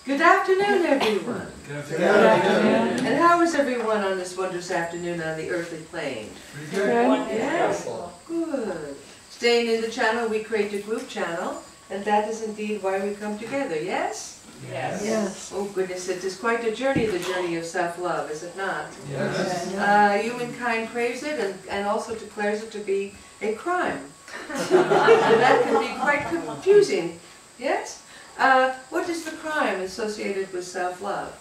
Good afternoon, everyone. Good afternoon. And how is everyone on this wondrous afternoon on the earthly plane? Good. Yes. Good. Staying in the channel, we create a group channel, and that is indeed why we come together, yes? Yes. Yes. Oh goodness, it is quite a journey, the journey of self-love, is it not? Yes. Humankind craves it and also declares it to be a crime. And that can be quite confusing, yes? What is the crime associated with self-love?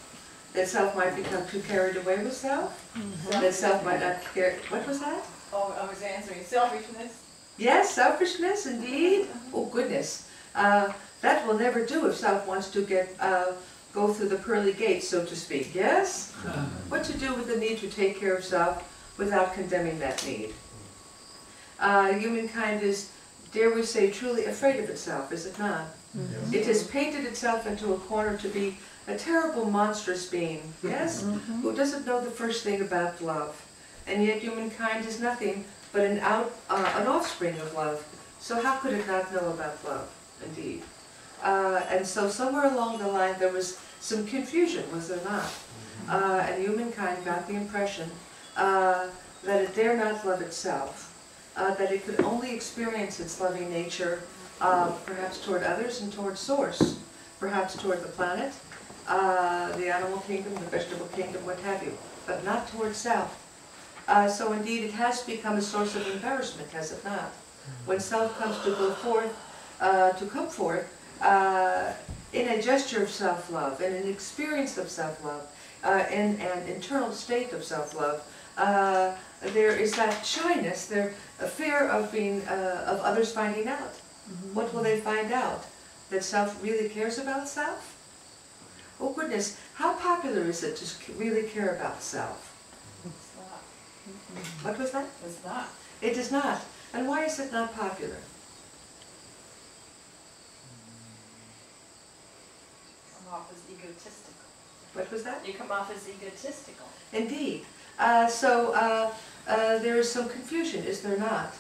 That self might become too carried away with self? That self might not care. What was that? Oh, I was answering selfishness. Yes, selfishness, indeed. Oh goodness, that will never do if self wants to go through the pearly gates, so to speak. Yes. What to do with the need to take care of self without condemning that need? Humankind is, dare we say, truly afraid of itself, is it not? It has painted itself into a corner to be a terrible, monstrous being, yes? Who doesn't know the first thing about love. And yet humankind is nothing but an offspring of love. So how could it not know about love, indeed? And so somewhere along the line there was some confusion, was there not? And humankind got the impression that it dare not love itself, that it could only experience its loving nature perhaps toward others and toward source, perhaps toward the planet, the animal kingdom, the vegetable kingdom, what have you, but not toward self. So indeed it has become a source of embarrassment, has it not? When self comes to go forth, come forth in a gesture of self-love, in an experience of self-love, in an internal state of self-love, there is that shyness, there a fear of of others finding out. What will they find out? That self really cares about self? Oh goodness, how popular is it to really care about self? It's not. What was that? It's not. It is not. And why is it not popular? You come off as egotistical. What was that? You come off as egotistical. Indeed. There is some confusion, is there not?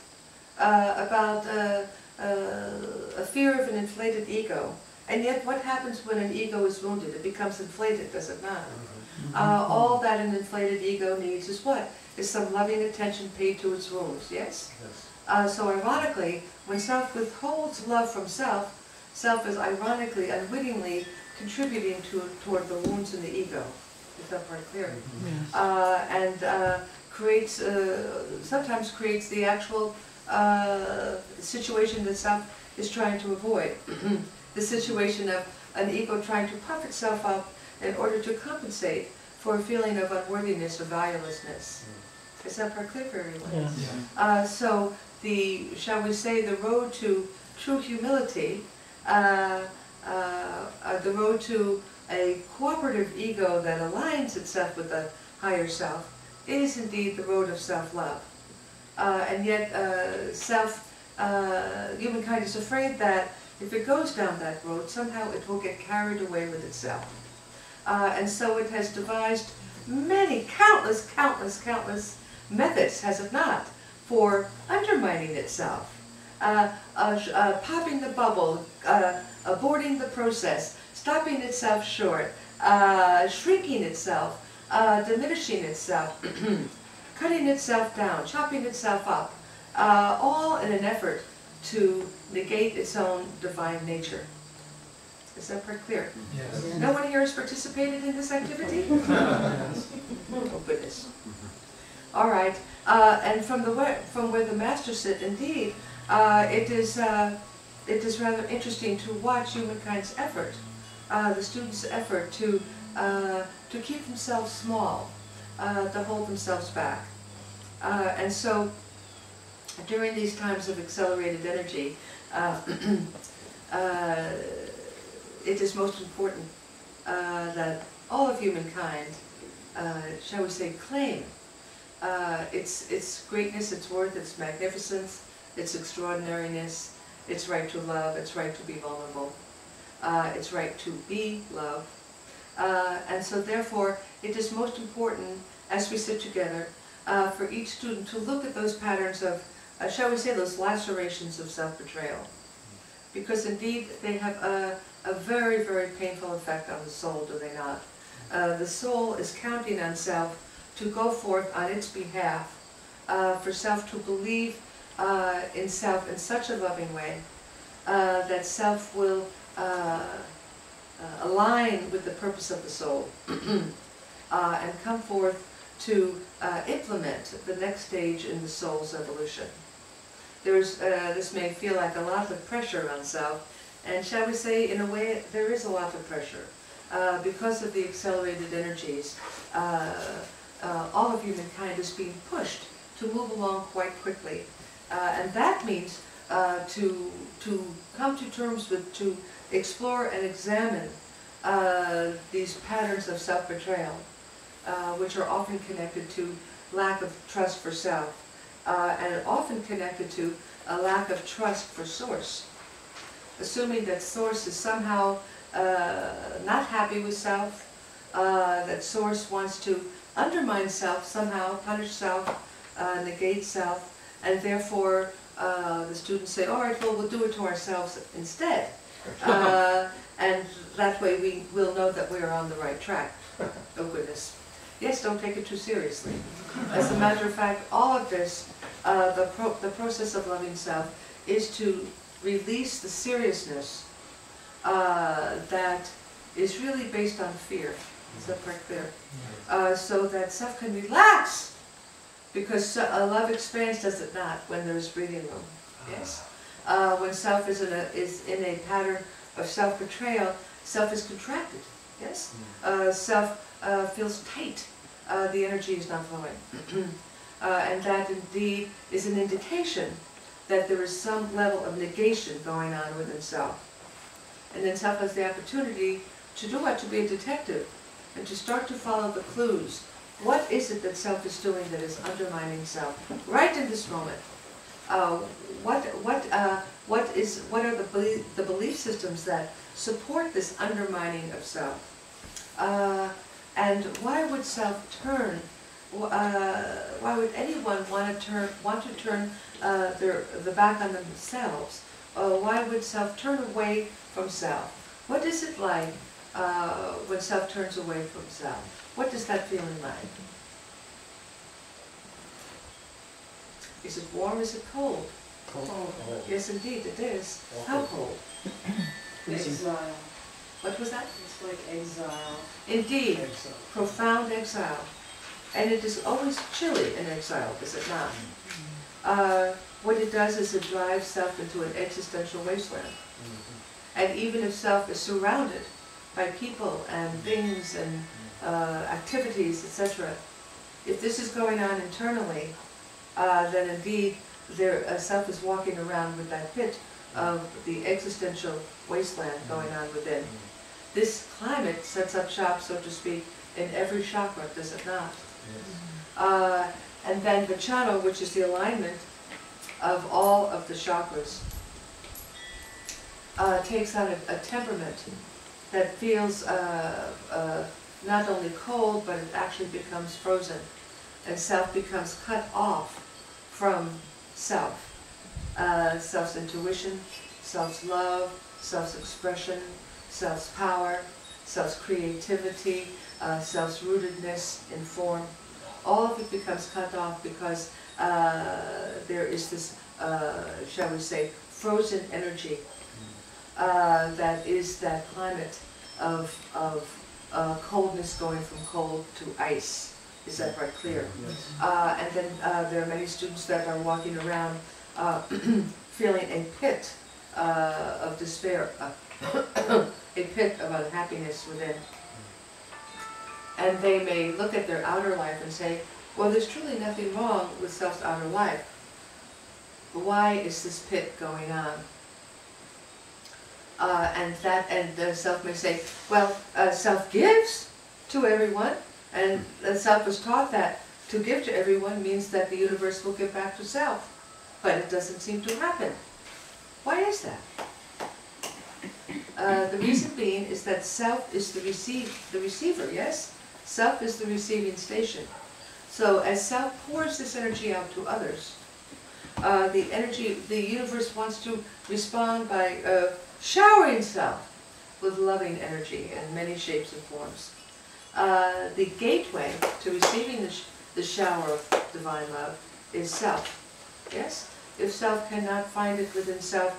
About a fear of an inflated ego. And yet what happens when an ego is wounded? It becomes inflated, does it not? All that an inflated ego needs is what? Is some loving attention paid to its wounds, yes? So ironically, when self withholds love from self, self is ironically, unwittingly contributing toward the wounds in the ego. Is that part clear? And sometimes creates the actual situation that self is trying to avoid. The situation of an ego trying to puff itself up in order to compensate for a feeling of unworthiness or valuelessness. Is that part clear for everyone? So shall we say, the road to true humility, the road to a cooperative ego that aligns itself with the higher self, is indeed the road of self-love. And yet humankind is afraid that if it goes down that road, somehow it will get carried away with itself. And so it has devised many, countless methods, has it not, for undermining itself, popping the bubble, aborting the process, stopping itself short, shrinking itself, diminishing itself, cutting itself down, chopping itself up, all in an effort to negate its own divine nature. Is that part clear? Yes. No one here has participated in this activity? Oh goodness. All right. And from where the masters sit, indeed, it is rather interesting to watch humankind's effort, the students' effort to keep themselves small, to hold themselves back. And so, during these times of accelerated energy, it is most important that all of humankind, shall we say, claim its greatness, its worth, its magnificence, its extraordinariness, its right to love, its right to be vulnerable, its right to be love. And so therefore, it is most important, as we sit together, for each student to look at those patterns of, shall we say, those lacerations of self-betrayal. Because indeed they have a very, very painful effect on the soul, do they not? The soul is counting on self to go forth on its behalf, for self to believe in self in such a loving way that self will align with the purpose of the soul and come forth to implement the next stage in the soul's evolution. This may feel like a lot of pressure on self, and shall we say, in a way, there is a lot of pressure. Because of the accelerated energies, all of humankind is being pushed to move along quite quickly. And that means to come to terms with, to explore and examine these patterns of self-betrayal, which are often connected to lack of trust for self, and often connected to a lack of trust for Source. Assuming that Source is somehow not happy with self, that Source wants to undermine self somehow, punish self, negate self, and therefore the students say, all right, well, we'll do it to ourselves instead. And that way we will know that we are on the right track. Oh goodness. Yes, don't take it too seriously. As a matter of fact, all of this, the process of loving self is to release the seriousness that is really based on fear. Is that quite clear? So that self can relax, because love expands, does it not, when there is breathing room? Yes. When self is in a pattern of self-betrayal, self is contracted. Yes. Self feels tight. The energy is not flowing, and that indeed is an indication that there is some level of negation going on within self. And then self has the opportunity to do what? To be a detective and to start to follow the clues. What is it that self is doing that is undermining self right in this moment? What are the belief systems that support this undermining of self? And why would self turn? Why would anyone want to turn the back on themselves? Why would self turn away from self? What is it like when self turns away from self? What does that feeling like? Is it warm? Is it cold? Cold. Yes, indeed, it is. How cold? Exile. What was that? It's like exile. Indeed, Exile. profound exile. And it is always chilly in exile, is it not? What it does is it drives self into an existential wasteland. And even if self is surrounded by people and things and activities, etc., if this is going on internally, then indeed self is walking around with that pit of the existential wasteland going on within. This climate sets up shop, so to speak, in every chakra, does it not? And then Vajrayana, which is the alignment of all of the chakras, takes on a temperament that feels not only cold, but it actually becomes frozen. And self becomes cut off from self. Self's intuition, self's love, self's expression, self's power, self's creativity, self's rootedness in form. All of it becomes cut off because there is this, shall we say, frozen energy that is that climate of coldness going from cold to ice. Is that quite clear? Yes. And then there are many students that are walking around feeling a pit of despair, a pit of unhappiness within. And they may look at their outer life and say, well, there's truly nothing wrong with self's outer life. But why is this pit going on? And the self may say, well, self gives to everyone, and the self was taught that to give to everyone means that the universe will give back to self. But it doesn't seem to happen. Why is that? The reason being is that self is the receiver, yes? Self is the receiving station. So as self pours this energy out to others, the universe wants to respond by showering self with loving energy in many shapes and forms. The gateway to receiving the shower of divine love is self. Yes? If self cannot find it within self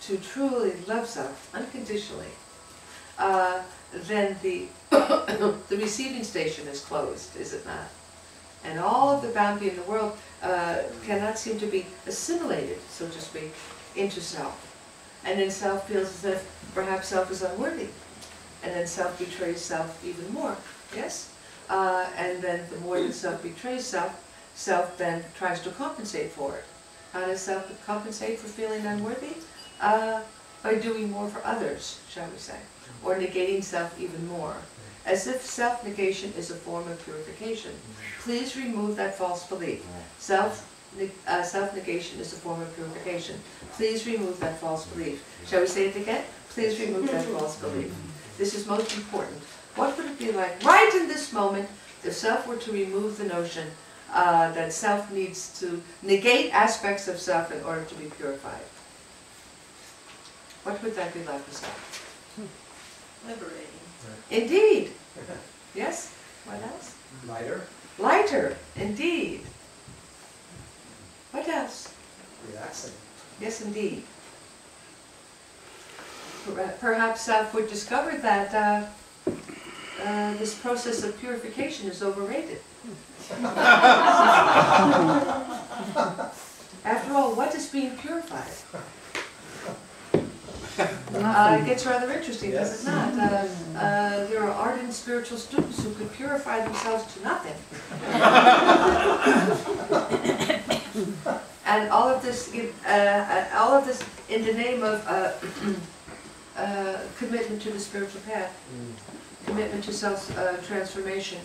to truly love self unconditionally, then the the receiving station is closed, is it not? And all of the bounty in the world cannot seem to be assimilated, so to speak, into self. And then self feels as if perhaps self is unworthy. And then self betrays self even more, yes? And then the more that self betrays self, self then tries to compensate for it. How does self compensate for feeling unworthy? By doing more for others, shall we say, or negating self even more, as if self-negation is a form of purification. Please remove that false belief. Self-negation is a form of purification. Please remove that false belief. Shall we say it again? Please remove that false belief. This is most important. What would it be like right in this moment if self were to remove the notion that self needs to negate aspects of self in order to be purified? What would that be like for self? Liberating. Indeed. Yes? What else? Lighter. Lighter. Indeed. What else? Relaxing. Yes, indeed. Perhaps self would discover that this process of purification is overrated. After all, what is being purified? It gets rather interesting, does it not? There are ardent spiritual students who could purify themselves to nothing. And all of this in the name of commitment to the spiritual path, commitment to self-transformation.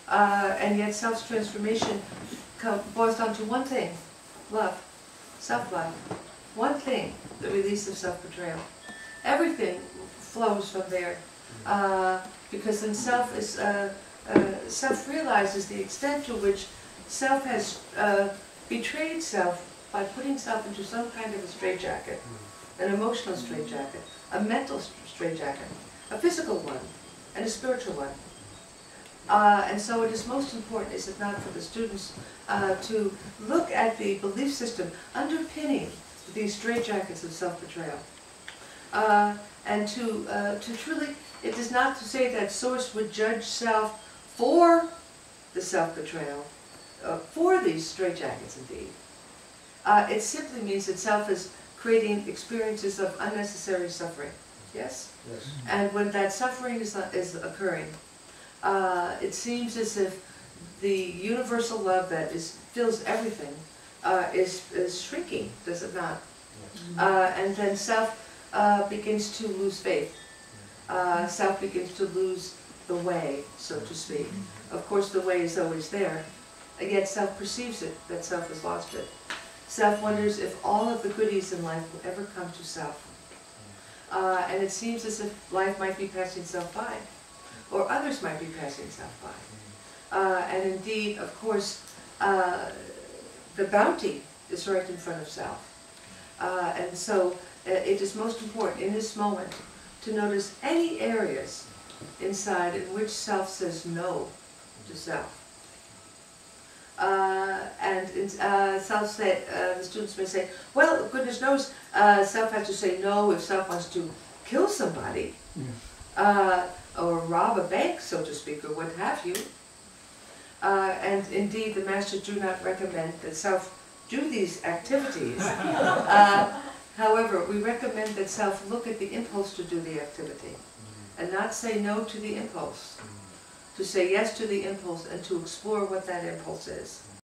And yet self-transformation boils down to one thing: love, self-love. One thing, the release of self-betrayal. Everything flows from there, because then self realizes the extent to which self has betrayed self by putting self into some kind of a straitjacket, an emotional straitjacket, a mental straitjacket, a physical one, and a spiritual one. And so it is most important, is it not, for the students to look at the belief system underpinning these straitjackets of self-betrayal. And to truly, it is not to say that Source would judge self for the self-betrayal, for these straitjackets indeed. It simply means that self is creating experiences of unnecessary suffering, yes? Yes. And when that suffering is occurring, it seems as if the universal love that fills everything is shrinking, does it not? And then self begins to lose faith. Self begins to lose the way, so to speak. Of course, the way is always there, and yet self perceives it, that self has lost it. Self wonders if all of the goodies in life will ever come to self. And it seems as if life might be passing self by, or others might be passing self by. And indeed, of course, the bounty is right in front of self. And so it is most important in this moment to notice any areas inside in which self says no to self. The students may say, well, goodness knows, self has to say no if self wants to kill somebody, or rob a bank, so to speak, or what have you. And indeed, the Masters do not recommend that self do these activities. However, we recommend that self look at the impulse to do the activity, and not say no to the impulse. To say yes to the impulse and to explore what that impulse is.